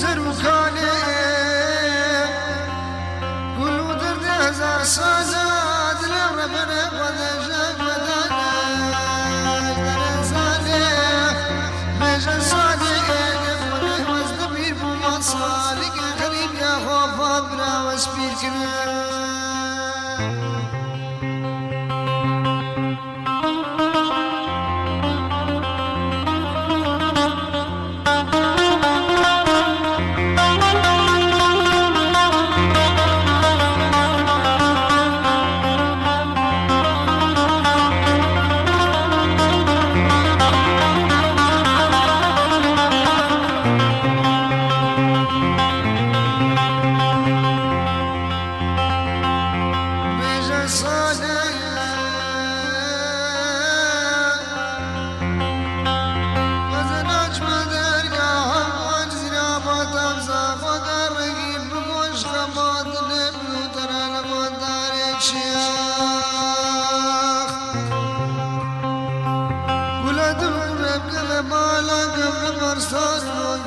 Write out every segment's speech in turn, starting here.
وزروكاني كل درد هزار صادات لربنا ودجاج ودانا درزاني مجا صادق يقول وزدمير بما صالق غريب يا خوف أبرا واسبير كنا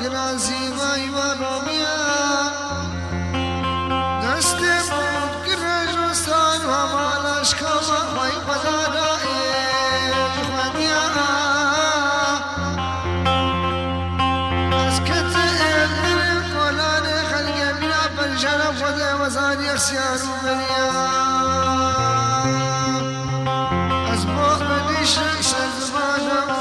گرازی وای و رومیا دست بود گرجستان و مالش کما وای خدا خدیا از کت ابن کلان خلق میرا پر شرف خدا وزانی اخسیار و بریا از مؤمنی شخص زبانم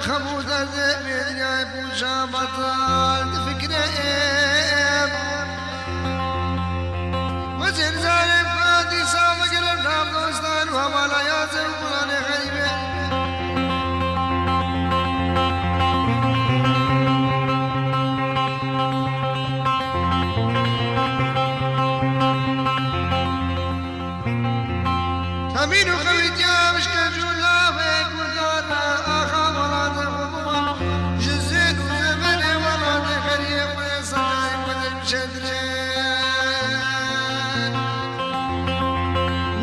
خبو درد میلیای پوشا بطال فکره و زنزارم قادی سام گرم نام دوستان و همالا یازم قرآن غریبه تمین و خوی جامش که جولا به گذار آخا ولاد خبوان جزید و زمن ولاد غریب و سعی بدم شدره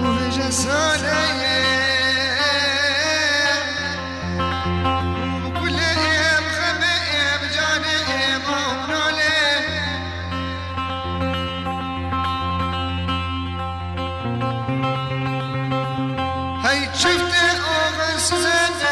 و جسانه شفت آغاز زنده